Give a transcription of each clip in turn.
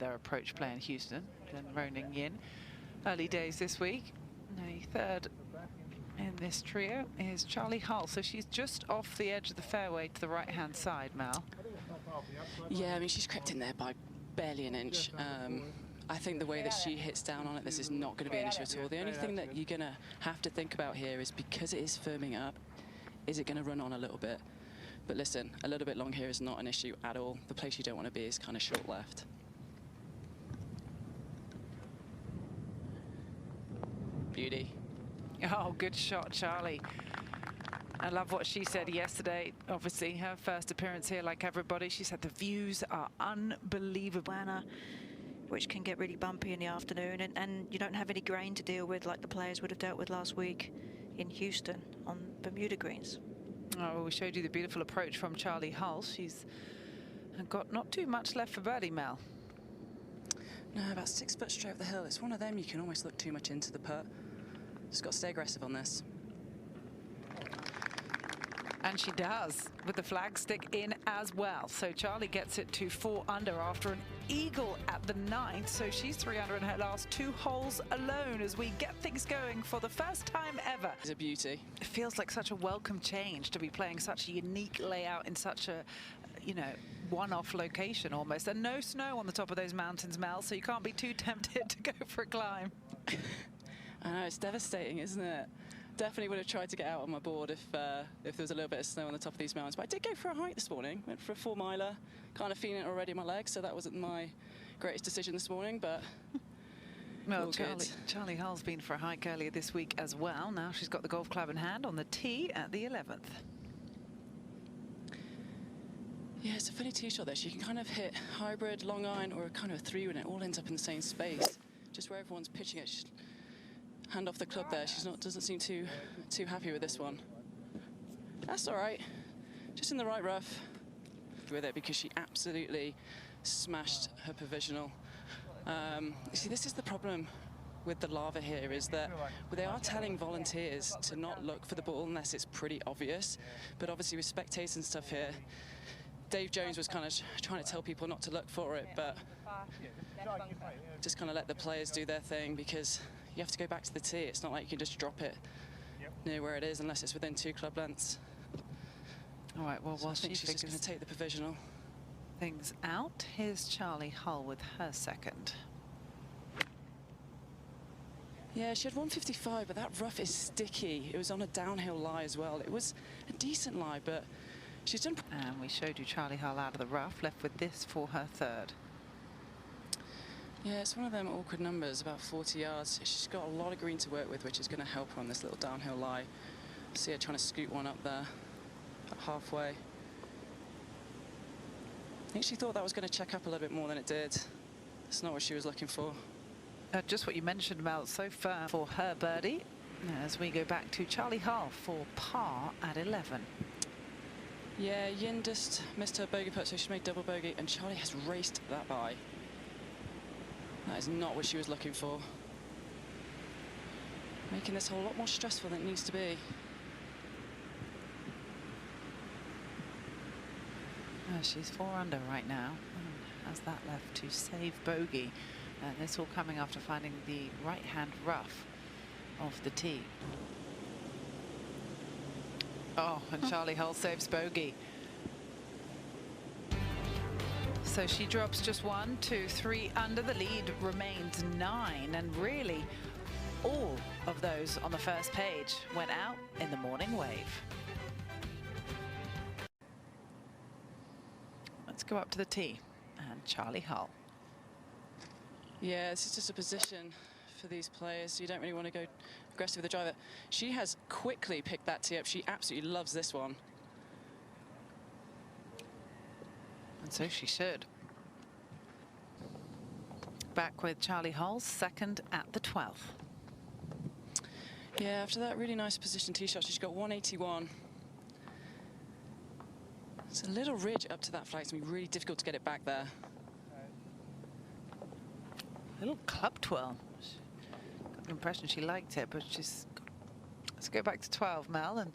their approach play in Houston. Then rolling in. Early days this week. A third in this trio is Charley Hull. So she's just off the edge of the fairway to the right-hand side, Mel. Yeah, I mean, she's crept in there by barely an inch. I think the way that she hits down on it, this is not going to be an issue at all. The only thing that you're going to have to think about here is, because it is firming up, is it going to run on a little bit? But listen, a little bit long here is not an issue at all. The place you don't want to be is kind of short left. Beauty. Oh, good shot, Charley. I love what she said yesterday. Obviously, her first appearance here, like everybody, she said the views are unbelievable. Which can get really bumpy in the afternoon, and you don't have any grain to deal with like the players would have dealt with last week in Houston on Bermuda greens. Oh, well, we showed you the beautiful approach from Charley Hull. She's got not too much left for birdie, Mel. No, about 6 foot straight up the hill. It's one of them you can almost look too much into the putt. Just got to stay aggressive on this. And she does, with the flag stick in as well. So Charley gets it to 4 under after an eagle at the 9th. So she's 3 under in her last 2 holes alone as we get things going for the first time ever. It's a beauty. It feels like such a welcome change to be playing such a unique layout in such a, you know, one-off location almost. And no snow on the top of those mountains, Mel, so you can't be too tempted to go for a climb. I know, it's devastating, isn't it? Definitely would have tried to get out on my board if there was a little bit of snow on the top of these mountains. But I did go for a hike this morning. Went for a 4-miler. Kind of feeling it already in my legs, so that wasn't my greatest decision this morning, but well, Charley Hull's been for a hike earlier this week as well. Now she's got the golf club in hand on the tee at the 11th. Yeah, it's a funny tee shot there. She can kind of hit hybrid, long iron, or a kind of a 3 when it all ends up in the same space. Just where everyone's pitching it. Hand off the club there. She's doesn't seem too happy with this one. That's all right. Just in the right rough with it, because she absolutely smashed her provisional. You see, this is the problem with the lava here, is that they are telling volunteers to not look for the ball unless it's pretty obvious. But obviously with spectators and stuff here, Dave Jones was kind of trying to tell people not to look for it, but just kind of let the players do their thing, because you have to go back to the tee. It's not like you can just drop it near where it is unless it's within 2 club lengths. All right, well, so I think she's just going to take the provisional. Things out. Here's Charley Hull with her second. Yeah, she had 155, but that rough is sticky. It was on a downhill lie as well. It was a decent lie, but she's done. And we showed you Charley Hull out of the rough, left with this for her third. Yeah, it's one of them awkward numbers, about 40 yards. She's got a lot of green to work with, which is going to help her on this little downhill lie. See her trying to scoot one up there at halfway. I think she thought that was going to check up a little bit more than it did. It's not what she was looking for. Just what you mentioned about so far for her birdie, as we go back to Charley Hull for par at 11. Yeah, Yin just missed her bogey putt, so she made double bogey, and Charley has raced that by. That is not what she was looking for. Making this hole a lot more stressful than it needs to be. She's 4 under right now, and has that left to save bogey. And this all coming after finding the right-hand rough of the tee. Oh, and Charley Hull saves bogey. So she drops just 1, 2, 3 under. The lead remains 9, and really all of those on the first page went out in the morning wave. Let's go up to the tee and Charley Hull. Yeah, this is just a position for these players. You don't really want to go aggressive with the driver. She has quickly picked that tee up. She absolutely loves this one. And so she should. Back with Charley Hull, second at the 12th. Yeah, after that really nice position tee shot, she's got 181. It's a little ridge up to that flag. It's going to be really difficult to get it back there. Little club twirl. Got the impression she liked it, but she's... Let's go back to 12, Mel, and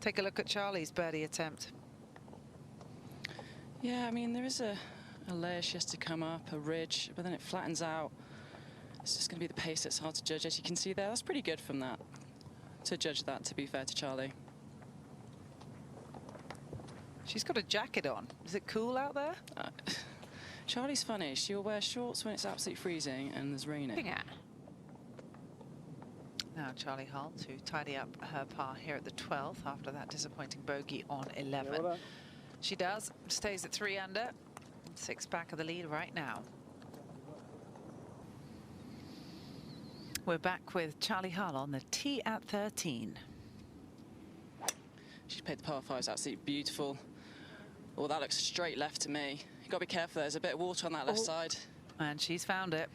take a look at Charley's birdie attempt. Yeah, I mean, there is a a layer she has to come up, a ridge, but then it flattens out. It's just going to be the pace that's hard to judge. As you can see there, that's pretty good from that, to judge that, to be fair to Charley. She's got a jacket on. Is it cool out there? Charley's funny. She'll wear shorts when it's absolutely freezing and there's raining. Yeah. Now Charley Hull to tidy up her par here at the 12th after that disappointing bogey on 11. She does, stays at 3 under, 6 back of the lead right now. We're back with Charley Hull on the tee at 13. She's played the par 5s absolutely beautiful. Oh, that looks straight left to me. You've got to be careful, there's a bit of water on that left side. And she's found it.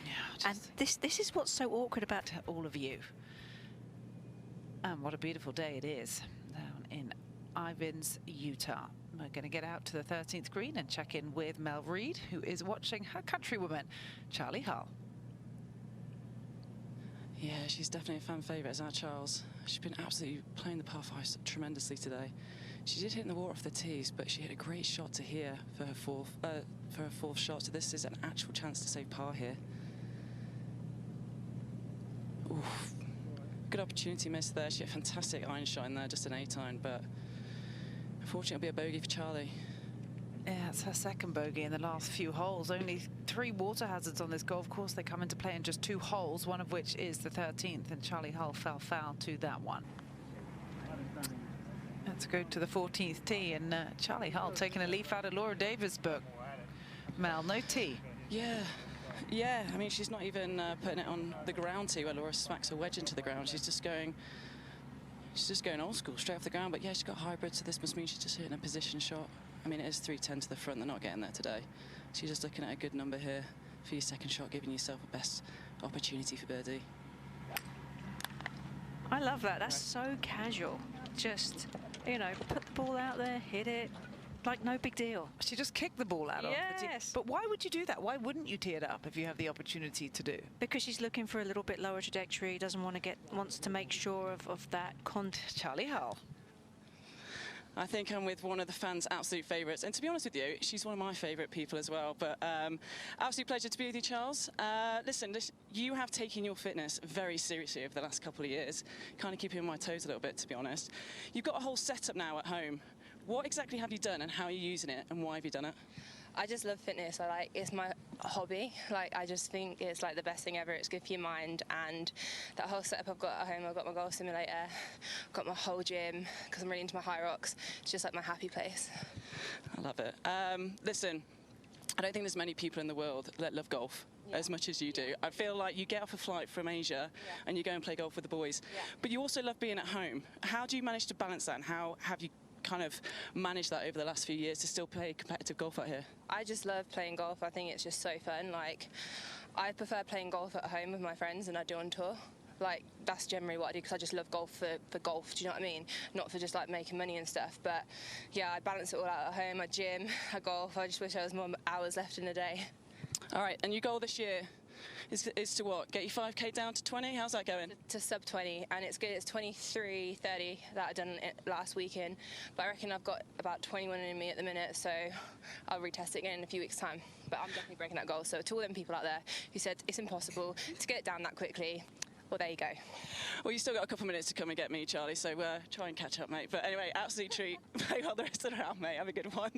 Yeah, And this is what's so awkward about to all of you. And what a beautiful day it is down in Ivins, Utah. We're going to get out to the 13th green and check in with Mel Reid, who is watching her countrywoman, Charley Hull. Yeah, she's definitely a fan favourite, as our Charles. She's been absolutely playing the par 5s tremendously today. She did hit in the water off the tees, but she hit a great shot to here for her fourth shot. So this is an actual chance to save par here. Oof. Good opportunity missed there. She had a fantastic iron shot in there, just an 8-iron, but unfortunately it'll be a bogey for Charley. Yeah, it's her second bogey in the last few holes. Only 3 water hazards on this golf course. They come into play in just 2 holes, one of which is the 13th, and Charley Hull fell foul to that one. Let's go to the 14th tee, and Charley Hull taking a leaf out of Laura Davis' book. Mel, no tee. Yeah, I mean, she's not even putting it on the ground tee where Laura smacks a wedge into the ground. She's just going old school, straight off the ground. But yeah, she's got hybrid, so this must mean she's just hitting a position shot. I mean, it is 310 to the front. They're not getting there today. She's just looking at a good number here for your second shot, giving yourself a best opportunity for birdie. I love that. That's so casual. Just, you know, put the ball out there, hit it. Like no big deal. She just kicked the ball out of the tee. Yes. But why would you do that? Why wouldn't you tee it up if you have the opportunity to do? Because she's looking for a little bit lower trajectory, doesn't want to wants to make sure of that Charley Hull. I think I'm with one of the fans' absolute favourites. And to be honest with you, she's one of my favourite people as well. But absolute pleasure to be with you, Charles. Listen, you have taken your fitness very seriously over the last couple of years. Kind of keeping on my toes a little bit, to be honest. You've got a whole setup now at home. What exactly have you done and how are you using it and why have you done it? I just love fitness. It's my hobby. I just think it's like the best thing ever. It's good for your mind, and that whole setup I've got at home. I've got my golf simulator, I've got my whole gym because I'm really into my high rocks. It's just like my happy place. I love it. Listen, I don't think there's many people in the world that love golf as much as you do. I feel like you get off a flight from Asia and you go and play golf with the boys, but you also love being at home. How do you manage to balance that, and how have you kind of managed that over the last few years to still play competitive golf out here? I just love playing golf. I think it's just so fun. I prefer playing golf at home with my friends than I do on tour. That's generally what I do because I just love golf for golf, do you know what I mean? Not for just making money and stuff. But yeah, I balance it all out at home. I gym, I golf. I just wish there was more hours left in the day. All right, and your goal this year is to what? Get your 5K down to 20? How's that going? To sub 20, and it's good. It's 23:30 that I done it last weekend, but I reckon I've got about 21 in me at the minute, so I'll retest it again in a few weeks' time. But I'm definitely breaking that goal. So to all them people out there who said it's impossible to get it down that quickly, well, there you go. Well, you still got a couple of minutes to come and get me, Charlie, so try and catch up, mate. But anyway, absolute treat. Play well the rest of the round, mate. Have a good one.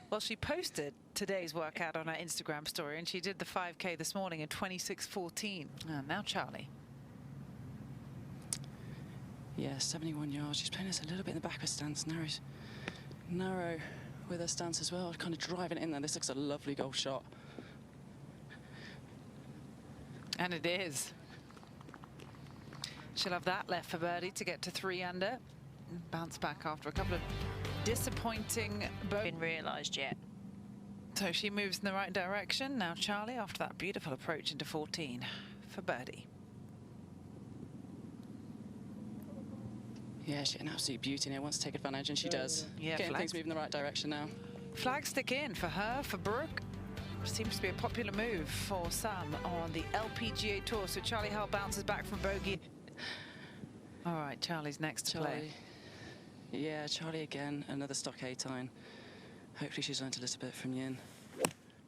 Well, she posted today's workout on her Instagram story, and she did the 5K this morning in 26:14. And now Charley. Yeah, 71 yards. She's playing us a little bit in the back of her stance. Narrow with her stance as well. Kind of driving it in there. This looks a lovely golf shot. And it is. She'll have that left for birdie to get to 3 under. Bounce back after a couple of disappointing been realised yet. So she moves in the right direction. Now Charley, after that beautiful approach into 14 for birdie. Yeah, she's an absolute beauty here. Wants to take advantage, and she does. Yeah, getting things moving in the right direction now. Flag stick in for her, for Brooke. Seems to be a popular move for some on the LPGA Tour. So Charley Hull bounces back from bogey. All right, Charley's next to play. Yeah, Charley again, another stock 8 iron. Hopefully she's learned a little bit from Yin.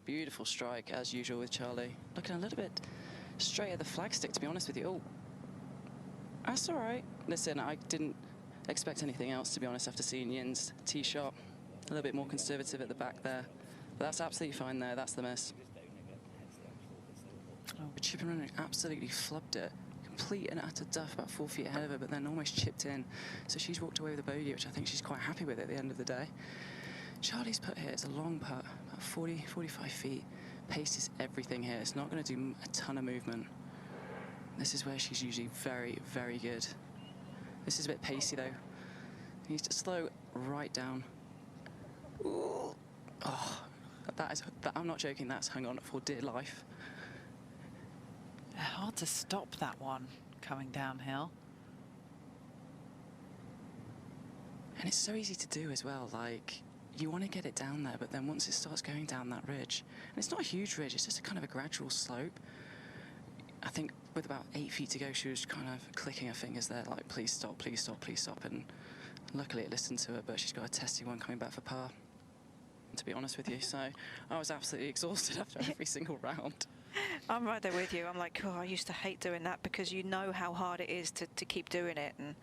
Beautiful strike, as usual with Charley. Looking a little bit straight at the flagstick, to be honest with you. Oh, that's all right. Listen, I didn't expect anything else, to be honest, after seeing Yin's tee shot. A little bit more conservative at the back there. But that's absolutely fine there. That's the miss. Oh. Chip and running absolutely flubbed it. Complete and utter duff about 4 feet ahead of her, but then almost chipped in. So she's walked away with a bogey, which I think she's quite happy with at the end of the day. Charley's putt here is a long putt, about 40, 45 feet. Pace is everything here. It's not going to do a ton of movement. This is where she's usually very, very good. This is a bit pacey though. Needs to slow right down. Ooh. Oh, I'm not joking, that's hung on for dear life. Hard to stop that one coming downhill. And it's so easy to do as well, like, you want to get it down there, but then once it starts going down that ridge, and it's not a huge ridge, it's just a kind of a gradual slope. I think with about 8 feet to go, she was kind of clicking her fingers there, like, please stop, please stop, please stop. And luckily it listened to her, but she's got a testy one coming back for par, to be honest with you. So I was absolutely exhausted after every single round. I'm right there with you. I'm like, oh, I used to hate doing that because you know how hard it is to keep doing it. And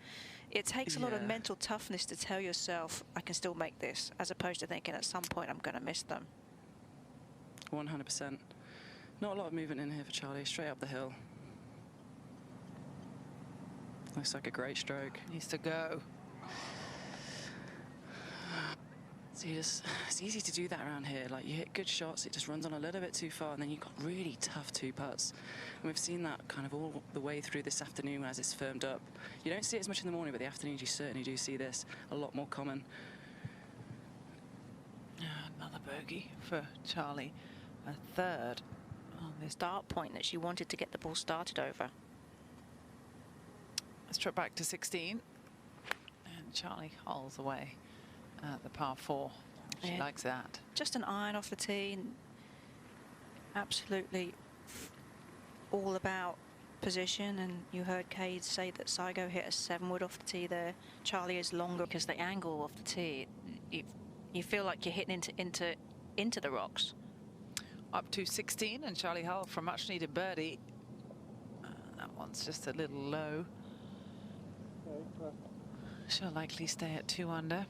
it takes a lot of mental toughness to tell yourself, I can still make this, as opposed to thinking at some point I'm going to miss them. 100%. Not a lot of movement in here for Charley, straight up the hill. Looks like a great stroke. Needs to go. See, it's easy to do that around here. Like, you hit good shots, it just runs on a little bit too far, and then you've got really tough 2-putts. And we've seen that kind of all the way through this afternoon as it's firmed up. You don't see it as much in the morning, but the afternoons you certainly do see this a lot more common. Another bogey for Charley. A third on this Start point that she wanted to get the ball started over. Let's drop back to 16. And Charley holes away at the par 4. She likes that. Just an iron off the tee. Absolutely all about position. And you heard Cade say that Saigo hit a 7-wood off the tee there. Charley is longer because the angle of the tee, you feel like you're hitting into the rocks. Up to 16, and Charley Hull for much needed birdie. That one's just a little low. She'll likely stay at 2 under.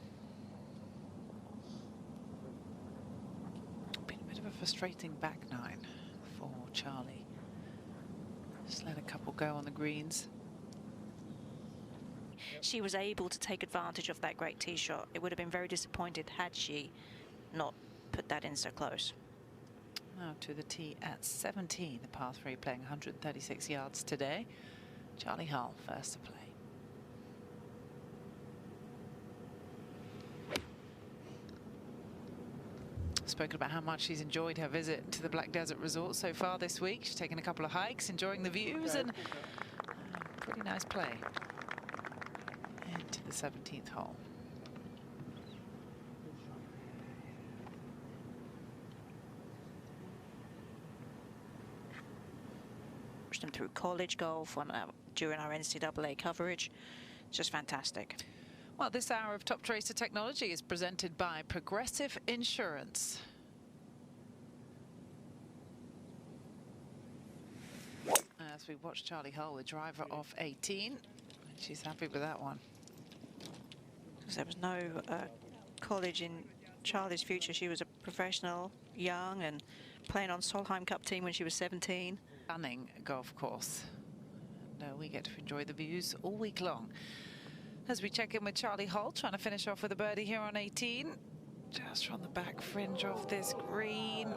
Been a bit of a frustrating back 9 for Charley. Just let a couple go on the greens. She was able to take advantage of that great tee shot. It would have been very disappointed had she not put that in so close. Now to the tee at 17, the par 3, playing 136 yards today. Charley Hull first to play. Spoken about how much she's enjoyed her visit to the Black Desert Resort so far this week. She's taken a couple of hikes, enjoying the views, and pretty nice play into the 17th hole. Them through college golf during our NCAA coverage. It's just fantastic. Well, this hour of Top Tracer Technology is presented by Progressive Insurance. As we watch Charley Hull, the driver off 18. She's happy with that one. There was no college in Charley's future. She was a professional, young, and playing on Solheim Cup team when she was 17. Stunning golf course. And we get to enjoy the views all week long. As we check in with Charley Hull, trying to finish off with a birdie here on 18. Just from the back fringe of this green.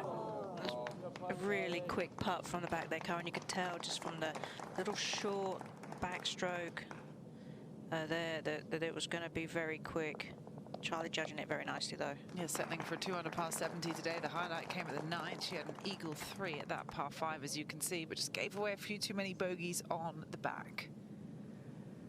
A really quick putt from the back there, Karen. You could tell just from the little short backstroke there that it was going to be very quick. Charley judging it very nicely, though. Yeah, settling for 2 under par 70 today. The highlight came at the 9th. She had an eagle 3 at that par 5, as you can see, but just gave away a few too many bogeys on the back.